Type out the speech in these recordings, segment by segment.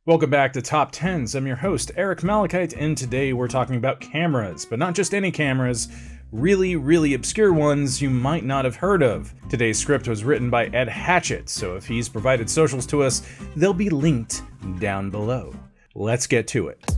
Welcome back to Top Tens. I'm your host, Eric Malachite, and today we're talking about cameras, but not just any cameras, really obscure ones you might not have heard of. Today's script was written by Ed Hatchett, so if he's provided socials to us, they'll be linked down below. Let's get to it.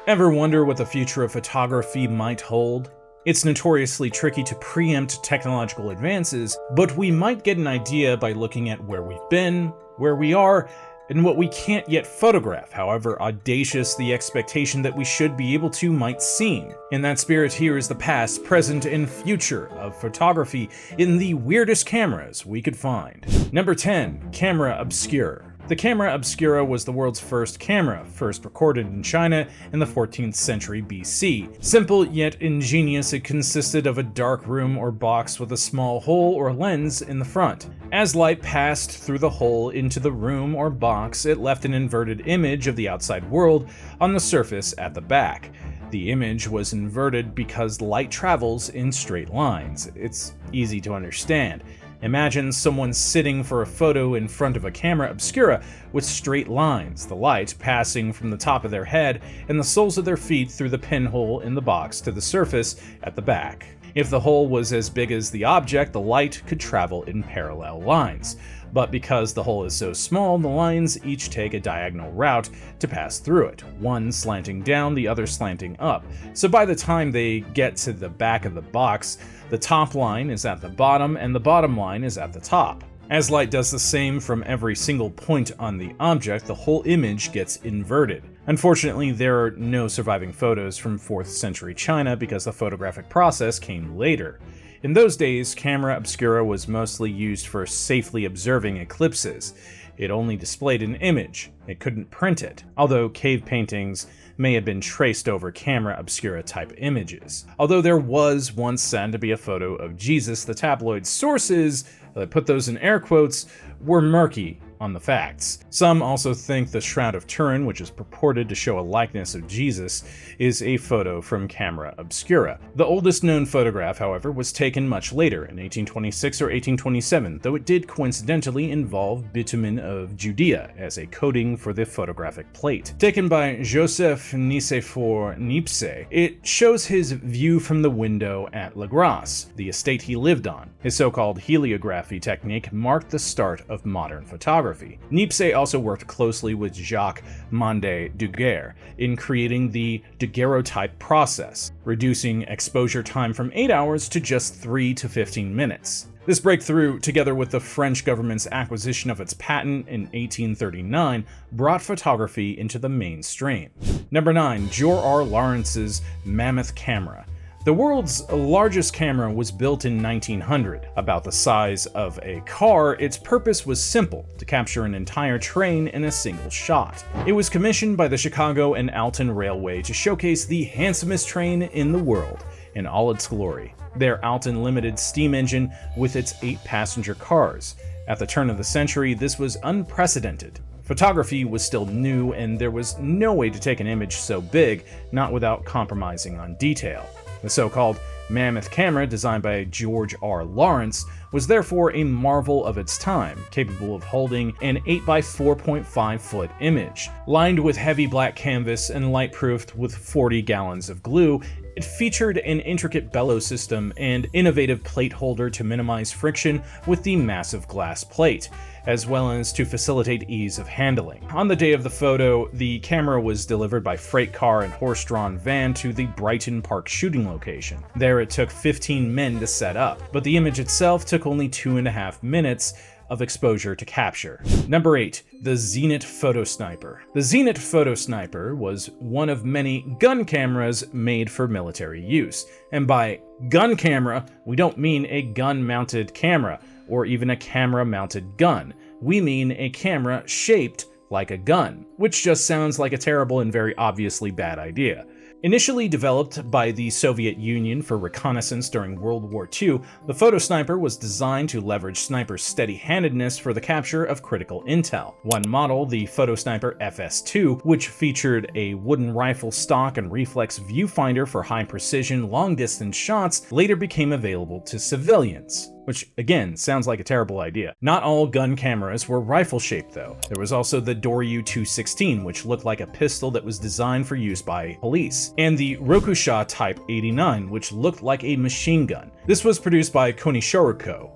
Ever wonder what the future of photography might hold? It's notoriously tricky to preempt technological advances, but we might get an idea by looking at where we've been, where we are, and what we can't yet photograph, however audacious the expectation that we should be able to might seem. In that spirit, here is the past, present, and future of photography in the weirdest cameras we could find. Number 10. Camera Obscura. The camera obscura was the world's first camera, first recorded in China in the 14th century BC. Simple yet ingenious, it consisted of a dark room or box with a small hole or lens in the front. As light passed through the hole into the room or box, it left an inverted image of the outside world on the surface at the back. The image was inverted because light travels in straight lines. It's easy to understand. Imagine someone sitting for a photo in front of a camera obscura with straight lines, the light passing from the top of their head and the soles of their feet through the pinhole in the box to the surface at the back. If the hole was as big as the object, the light could travel in parallel lines. But because the hole is so small, the lines each take a diagonal route to pass through it, one slanting down, the other slanting up. So by the time they get to the back of the box, the top line is at the bottom and the bottom line is at the top. As light does the same from every single point on the object, the whole image gets inverted. Unfortunately, there are no surviving photos from 4th century China because the photographic process came later. In those days, camera obscura was mostly used for safely observing eclipses. It only displayed an image. It couldn't print it, although cave paintings may have been traced over camera obscura type images. Although there was once said to be a photo of Jesus, the tabloid sources, I put those in air quotes, were murky on the facts. Some also think the Shroud of Turin, which is purported to show a likeness of Jesus, is a photo from camera obscura. The oldest known photograph, however, was taken much later, in 1826 or 1827, though it did coincidentally involve bitumen of Judea as a coating for the photographic plate. Taken by Joseph Nicephore Niepce, it shows his view from the window at La Grasse, the estate he lived on. His so-called heliography technique marked the start of modern photography. Niepce also worked closely with Jacques Monde Daguerre in creating the daguerreotype process, reducing exposure time from 8 hours to just 3 to 15 minutes. This breakthrough, together with the French government's acquisition of its patent in 1839, brought photography into the mainstream. Number 9. George R. Lawrence's Mammoth Camera. The world's largest camera was built in 1900. About the size of a car, its purpose was simple: to capture an entire train in a single shot. It was commissioned by the Chicago and Alton Railway to showcase the handsomest train in the world in all its glory, their Alton Limited steam engine with its 8-passenger cars. At the turn of the century, this was unprecedented. Photography was still new, and there was no way to take an image so big, not without compromising on detail. The so-called Mammoth camera, designed by George R. Lawrence, was therefore a marvel of its time, capable of holding an 8 by 4.5 foot image. Lined with heavy black canvas and light-proofed with 40 gallons of glue, it featured an intricate bellow system and innovative plate holder to minimize friction with the massive glass plate, as well as to facilitate ease of handling. On the day of the photo, the camera was delivered by freight car and horse-drawn van to the Brighton Park shooting location. There it took 15 men to set up, but the image itself took only 2.5 minutes of exposure to capture. Number 8. The Zenit Photo Sniper. The Zenit Photo Sniper was one of many gun cameras made for military use. And by gun camera, we don't mean a gun-mounted camera, or even a camera-mounted gun. We mean a camera shaped like a gun, which just sounds like a terrible and very obviously bad idea. Initially developed by the Soviet Union for reconnaissance during World War II, the Photo Sniper was designed to leverage snipers' steady-handedness for the capture of critical intel. One model, the Photo Sniper FS2, which featured a wooden rifle stock and reflex viewfinder for high-precision, long-distance shots, later became available to civilians. which again sounds like a terrible idea. Not all gun cameras were rifle-shaped though. There was also the Doryu 216, which looked like a pistol that was designed for use by police, and the Rokusha Type 89, which looked like a machine gun. This was produced by Konika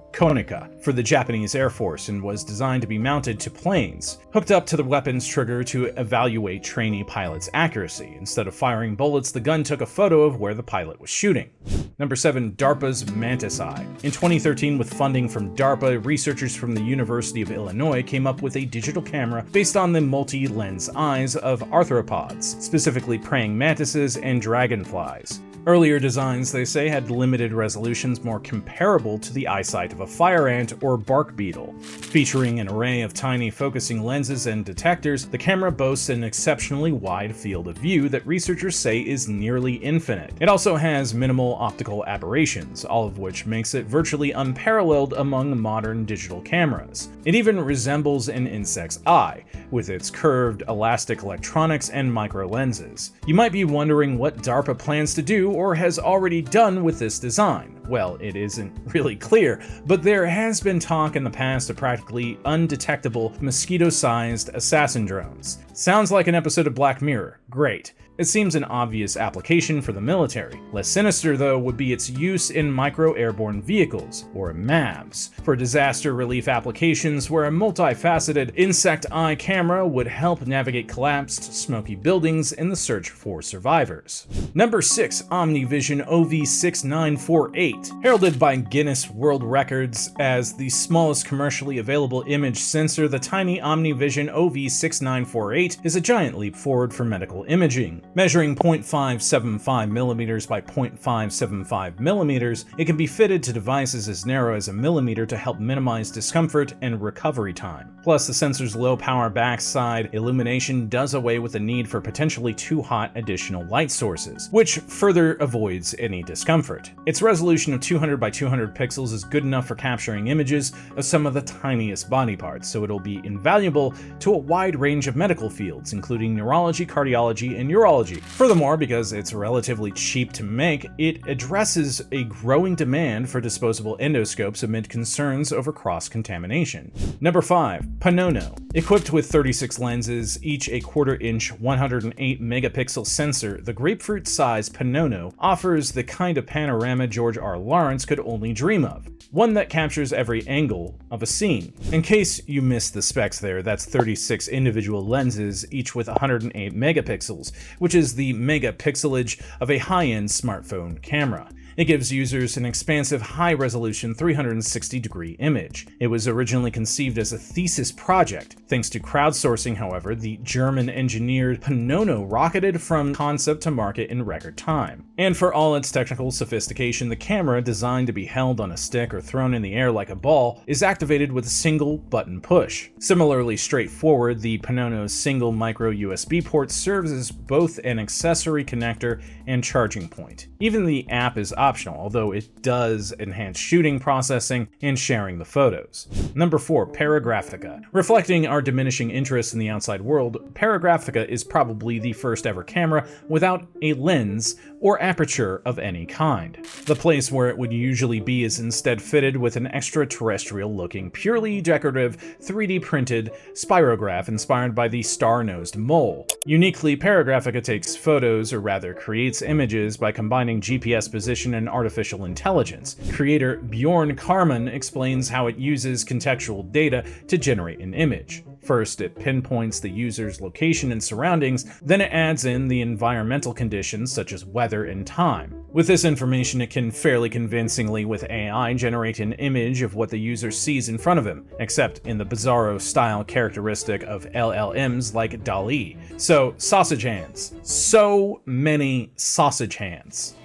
for the Japanese Air Force and was designed to be mounted to planes, hooked up to the weapon's trigger to evaluate trainee pilots' accuracy. Instead of firing bullets, the gun took a photo of where the pilot was shooting. Number 7. DARPA's Mantis Eye. In 2013, with funding from DARPA, researchers from the University of Illinois came up with a digital camera based on the multi-lens eyes of arthropods, specifically praying mantises and dragonflies. Earlier designs, they say, had limited resolutions more comparable to the eyesight of a fire ant or bark beetle. Featuring an array of tiny focusing lenses and detectors, the camera boasts an exceptionally wide field of view that researchers say is nearly infinite. It also has minimal optical aberrations, all of which makes it virtually unparalleled among modern digital cameras. It even resembles an insect's eye, with its curved, elastic electronics and micro lenses. You might be wondering what DARPA plans to do or has already done with this design. Well, it isn't really clear, but there has been talk in the past of practically undetectable, mosquito-sized assassin drones. Sounds like an episode of Black Mirror. Great. It seems an obvious application for the military. Less sinister, though, would be its use in micro-airborne vehicles, or MAVs, for disaster relief applications where a multifaceted insect eye camera would help navigate collapsed, smoky buildings in the search for survivors. Number 6. OmniVision OV6948. Heralded by Guinness World Records as the smallest commercially available image sensor, the tiny OmniVision OV6948 is a giant leap forward for medical imaging. Measuring 0.575mm by 0.575mm, it can be fitted to devices as narrow as a millimeter to help minimize discomfort and recovery time. Plus, the sensor's low-power backside illumination does away with the need for potentially too hot additional light sources, which further avoids any discomfort. Its resolution of 200 by 200 pixels is good enough for capturing images of some of the tiniest body parts, so it'll be invaluable to a wide range of medical fields, including neurology, cardiology, and urology. Furthermore, because it's relatively cheap to make, it addresses a growing demand for disposable endoscopes amid concerns over cross-contamination. Number 5. Panono. Equipped with 36 lenses, each a quarter-inch 108 megapixel sensor, the grapefruit-sized Panono offers the kind of panorama George R. Lawrence could only dream of. One that captures every angle of a scene. In case you missed the specs there, that's 36 individual lenses, each with 108 megapixels, which is the megapixelage of a high-end smartphone camera. It gives users an expansive, high-resolution 360-degree image. It was originally conceived as a thesis project. Thanks to crowdsourcing, however, the German-engineered Panono rocketed from concept to market in record time. And for all its technical sophistication, the camera, designed to be held on a stick or thrown in the air like a ball, is activated with a single button push. Similarly straightforward, the Panono's single micro USB port serves as both an accessory connector and charging point. Even the app is optional, although it does enhance shooting, processing, and sharing the photos. Number 4. Paragraphica. Reflecting our diminishing interest in the outside world, Paragraphica is probably the first ever camera without a lens or aperture of any kind. The place where it would usually be is instead fitted with an extraterrestrial-looking, purely decorative, 3D printed spirograph inspired by the star-nosed mole. Uniquely, Paragraphica takes photos, or rather creates images, by combining GPS position and artificial intelligence. Creator Bjorn Karman explains how it uses contextual data to generate an image. First, it pinpoints the user's location and surroundings, then it adds in the environmental conditions such as weather and time. With this information, it can fairly convincingly, with AI, generate an image of what the user sees in front of him, except in the bizarro style characteristic of LLMs like DALL-E. So, sausage hands. So many sausage hands.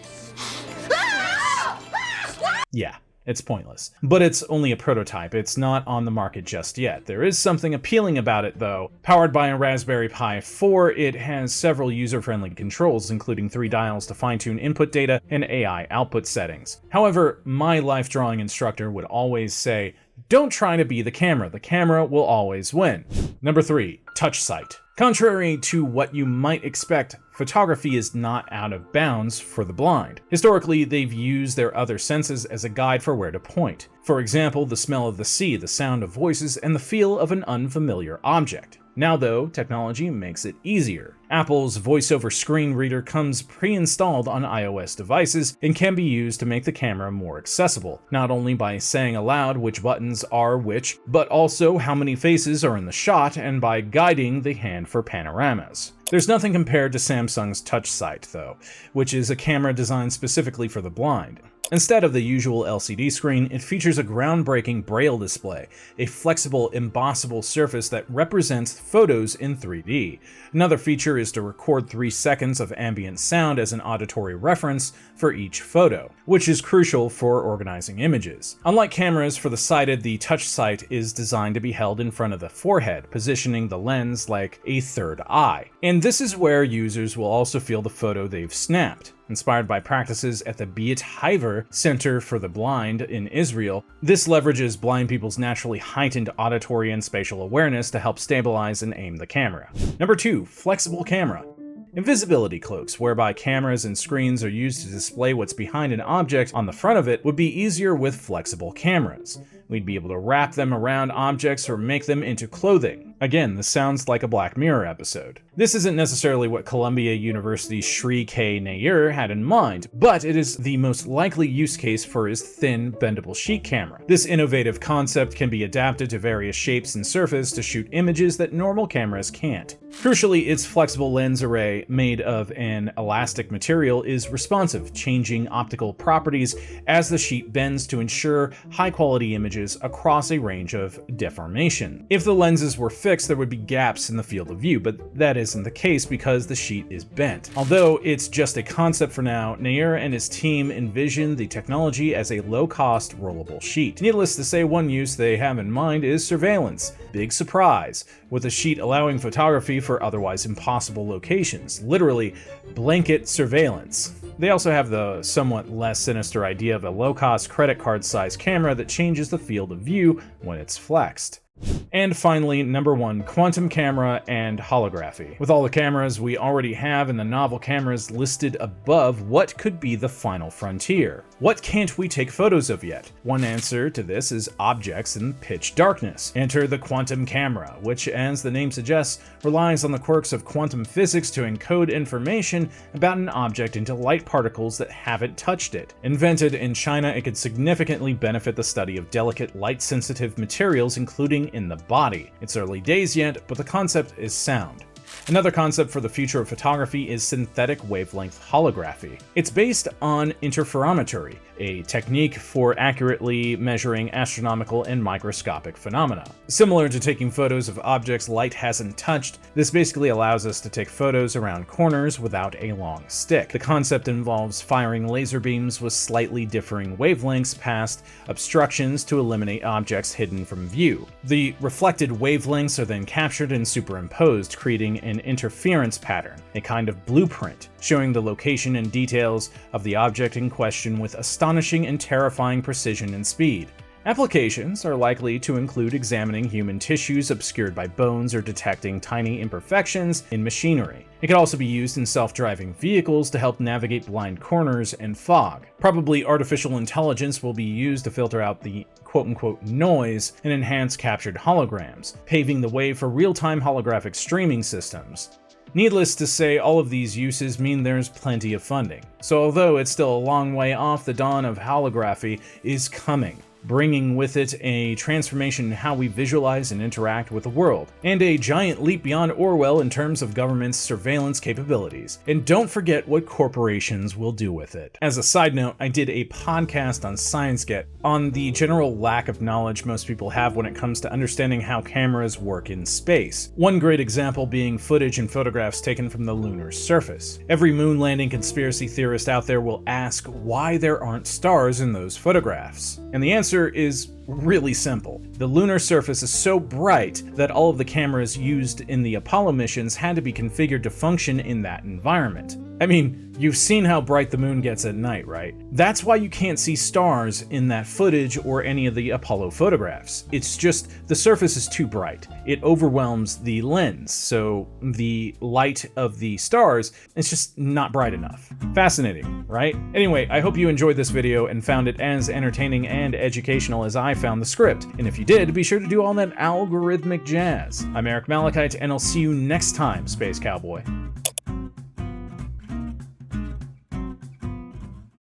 Yeah. It's pointless. But it's only a prototype, it's not on the market just yet. There is something appealing about it though. Powered by a Raspberry Pi 4, it has several user-friendly controls, including 3 dials to fine-tune input data and AI output settings. However, my life drawing instructor would always say, don't try to be the camera will always win. Number 3. TouchSight. Contrary to what you might expect, photography is not out of bounds for the blind. Historically, they've used their other senses as a guide for where to point. For example, the smell of the sea, the sound of voices, and the feel of an unfamiliar object. Now though, technology makes it easier. Apple's voice-over screen reader comes pre-installed on iOS devices and can be used to make the camera more accessible, not only by saying aloud which buttons are which, but also how many faces are in the shot and by guiding the hand for panoramas. There's nothing compared to Samsung's Touch Sight, though, which is a camera designed specifically for the blind. Instead of the usual LCD screen, it features a groundbreaking braille display, a flexible, embossable surface that represents photos in 3D. Another feature is to record 3 seconds of ambient sound as an auditory reference for each photo, which is crucial for organizing images. Unlike cameras for the sighted, the Touch Sight is designed to be held in front of the forehead, positioning the lens like a third eye. And this is where users will also feel the photo they've snapped. Inspired by practices at the Beit Haver Center for the Blind in Israel, this leverages blind people's naturally heightened auditory and spatial awareness to help stabilize and aim the camera. Number 2, flexible camera. Invisibility cloaks, whereby cameras and screens are used to display what's behind an object on the front of it, would be easier with flexible cameras. We'd be able to wrap them around objects or make them into clothing. Again, this sounds like a Black Mirror episode. This isn't necessarily what Columbia University's Sri K. Nair had in mind, but it is the most likely use case for his thin, bendable sheet camera. This innovative concept can be adapted to various shapes and surfaces to shoot images that normal cameras can't. Crucially, its flexible lens array, made of an elastic material, is responsive, changing optical properties as the sheet bends to ensure high-quality images across a range of deformation. If the lenses were fixed, there would be gaps in the field of view, but that isn't the case because the sheet is bent. Although it's just a concept for now, Nair and his team envision the technology as a low-cost, rollable sheet. Needless to say, one use they have in mind is surveillance. Big surprise, with a sheet allowing photography for otherwise impossible locations. Literally, blanket surveillance. They also have the somewhat less sinister idea of a low-cost credit card-sized camera that changes the field of view when it's flexed. And finally, number 1, quantum camera and holography. With all the cameras we already have and the novel cameras listed above, what could be the final frontier? What can't we take photos of yet? One answer to this is objects in pitch darkness. Enter the quantum camera, which, as the name suggests, relies on the quirks of quantum physics to encode information about an object into light particles that haven't touched it. Invented in China, it could significantly benefit the study of delicate light-sensitive materials, including in the body. It's early days yet, but the concept is sound. Another concept for the future of photography is synthetic wavelength holography. It's based on interferometry, a technique for accurately measuring astronomical and microscopic phenomena. Similar to taking photos of objects light hasn't touched, this basically allows us to take photos around corners without a long stick. The concept involves firing laser beams with slightly differing wavelengths past obstructions to eliminate objects hidden from view. The reflected wavelengths are then captured and superimposed, creating an interference pattern, a kind of blueprint, showing the location and details of the object in question with astonishing and terrifying precision and speed. Applications are likely to include examining human tissues obscured by bones or detecting tiny imperfections in machinery. It could also be used in self-driving vehicles to help navigate blind corners and fog. Probably artificial intelligence will be used to filter out the quote-unquote noise and enhance captured holograms, paving the way for real-time holographic streaming systems. Needless to say, all of these uses mean there's plenty of funding. So although it's still a long way off, the dawn of holography is coming, bringing with it a transformation in how we visualize and interact with the world, and a giant leap beyond Orwell in terms of government's surveillance capabilities. And don't forget what corporations will do with it. As a side note, I did a podcast on ScienceGet on the general lack of knowledge most people have when it comes to understanding how cameras work in space. One great example being footage and photographs taken from the lunar surface. Every moon landing conspiracy theorist out there will ask why there aren't stars in those photographs. And the answer is really simple. The lunar surface is so bright that all of the cameras used in the Apollo missions had to be configured to function in that environment. I mean, you've seen how bright the moon gets at night, right? That's why you can't see stars in that footage or any of the Apollo photographs. It's just the surface is too bright. It overwhelms the lens, so the light of the stars is just not bright enough. Fascinating, right? Anyway, I hope you enjoyed this video and found it as entertaining and educational as I found the script. And if you did, be sure to do all that algorithmic jazz. I'm Eric Malachite, and I'll see you next time, Space Cowboy.